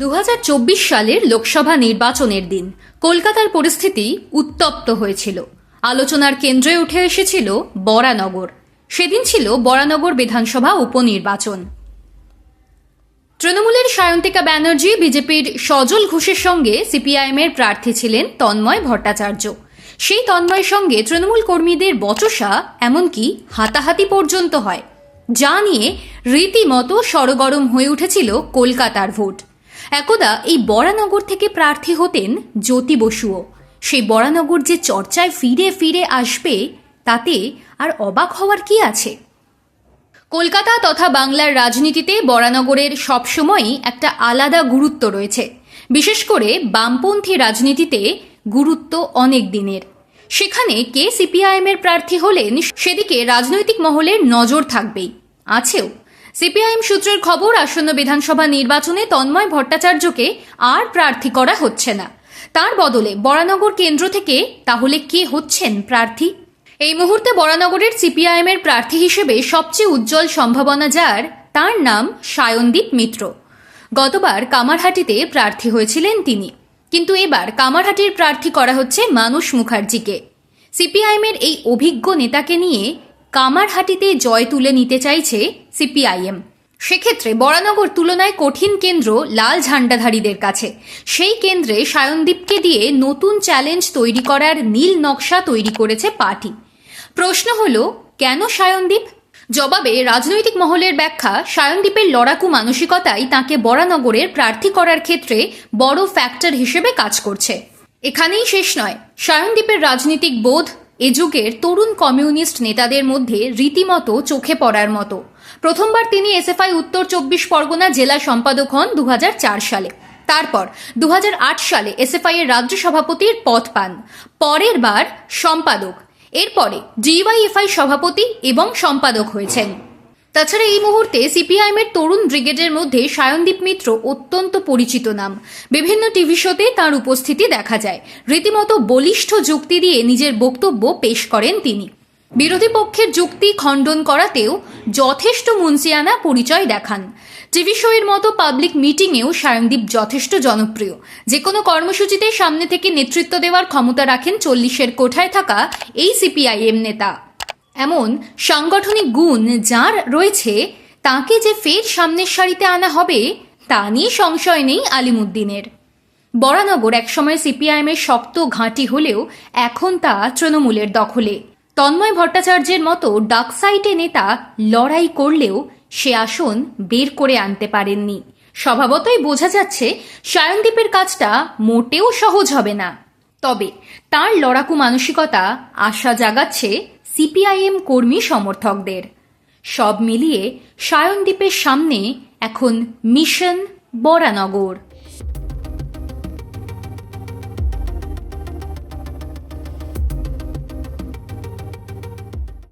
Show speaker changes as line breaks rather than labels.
2024 সালের লোকসভা নির্বাচনের দিন কলকাতার পরিস্থিতি উত্তপ্ত হয়েছিল। আলোচনার কেন্দ্রে উঠে এসেছিল বরানগর। সেদিন ছিল বরানগর বিধানসভা উপনির্বাচন। তৃণমূলের সায়ন্তিকা ব্যানার্জি, বিজেপির সজল ঘোষের সঙ্গে সিপিআইএমের প্রার্থী ছিলেন তন্ময় ভট্টাচার্য। সেই তন্ময়ের সঙ্গে তৃণমূল কর্মীদের বচসা, এমনকি হাতাহাতি পর্যন্ত হয়, যা নিয়ে রীতিমতো সরগরম হয়ে উঠেছিল কলকাতার ভোট। একদা এই বরানগর থেকে প্রার্থী হতেন জ্যোতি বসুও। সেই বরানগর যে চর্চায় ফিরে ফিরে আসবে, তাতে আর অবাক হওয়ার কি আছে? কলকাতা তথা বাংলার রাজনীতিতে বরানগরের সবসময়ই একটা আলাদা গুরুত্ব রয়েছে। বিশেষ করে বামপন্থী রাজনীতিতে গুরুত্ব অনেক দিনের। সেখানে কে সিপিআইএমের প্রার্থী হলেন, সেদিকে রাজনৈতিক মহলের নজর থাকবেই, আছেও। সিপিআইএম সূত্রের খবর, আসন্ন বিধানসভা নির্বাচনে তন্ময় ভট্টাচার্যকে আর প্রার্থী করা হচ্ছে না। তার বদলে বরানগর কেন্দ্র থেকে তাহলে কে হচ্ছেন প্রার্থী? এই মুহূর্তে বরানগরের সিপিআইএমের প্রার্থী হিসেবে সবচেয়ে উজ্জ্বল সম্ভাবনা যার, তার নাম সায়নদীপ মিত্র। গতবার কামারহাটিতে প্রার্থী হয়েছিলেন তিনি, কিন্তু এবার কামারহাটির প্রার্থী করা হচ্ছে মানুষ মুখার্জিকে। সিপিআইএমের এই অভিজ্ঞ নেতাকে নিয়ে কামারহাটিতে জয় তুলে নিতে চাইছে সিপিআইএম। সেক্ষেত্রে বরানগর তুলনায় কঠিন কেন্দ্র লাল ঝান্ডাধারীদের কাছে। সেই কেন্দ্রে সায়নদীপকে দিয়ে নতুন চ্যালেঞ্জ তৈরি করার নীল নকশা তৈরি করেছে পার্টি। প্রশ্ন হলো, কেন সায়নদীপ? জবাবে রাজনৈতিক মহলের ব্যাখ্যা, সায়নদীপের লড়াকু মানসিকতাই তাকে বরানগরের প্রার্থী করার ক্ষেত্রে বড় ফ্যাক্টর হিসেবে কাজ করছে। এখানেই শেষ নয়, সায়নদীপের রাজনৈতিক বোধ এ যুগের তরুণ কমিউনিস্ট নেতাদের মধ্যে রীতিমতো চোখে পড়ার মতো। প্রথমবার তিনি এসএফআই উত্তর 24 পরগনা জেলা সম্পাদক হন 2004 সালে। তারপর 2008 সালে এসএফআই এর রাজ্য সভাপতির পদ পান, পরের বার সম্পাদক, এরপরে ডিওয়াইএফআই সভাপতি এবং সম্পাদক হয়েছেন। তাছাড়া এই মুহূর্তে সিপিআইএমের তরুণ ব্রিগেডের মধ্যে সায়নদীপ মিত্র অত্যন্ত পরিচিত নাম। বিভিন্ন টিভি শোতে তার উপস্থিতি দেখা যায়। রীতিমতো বলিষ্ঠ যুক্তি দিয়ে নিজের বক্তব্য পেশ করেন তিনি। বিরোধী পক্ষের যুক্তি খণ্ডন করাতেও যথেষ্ট মুন্সিয়ানা পরিচয় দেখান। টিভি শো এর মতো পাবলিক মিটিংয়েও সায়নদীপ যথেষ্ট জনপ্রিয়। যে কোনো কর্মসূচিতে সামনে থেকে নেতৃত্ব দেওয়ার ক্ষমতা রাখেন 40-এর কোঠায় থাকা এই সিপিআইএম নেতা। এমন সাংগঠনিক গুণ যার রয়েছে, তাকে যে ফের সামনের সারিতে আনা হবে তা নিয়ে সংশয় নেই আলিমুদ্দিনের। বরানগর একসময় সিপিআইএমের শক্ত ঘাঁটি হলেও এখন তা তৃণমূলের দখলে। তন্ময় ভট্টাচার্যের মতো ডাকসাইটে নেতা লড়াই করলেও সে আসন বের করে আনতে পারেননি। স্বভাবতই বোঝা যাচ্ছে সায়নদীপের কাজটা মোটেও সহজ হবে না। তবে তার লড়াকু মানসিকতা আশা জাগাচ্ছে সিপিআইএম কর্মী সমর্থকদের। সব মিলিয়ে সায়নদীপের সামনে এখন মিশন বরানগর।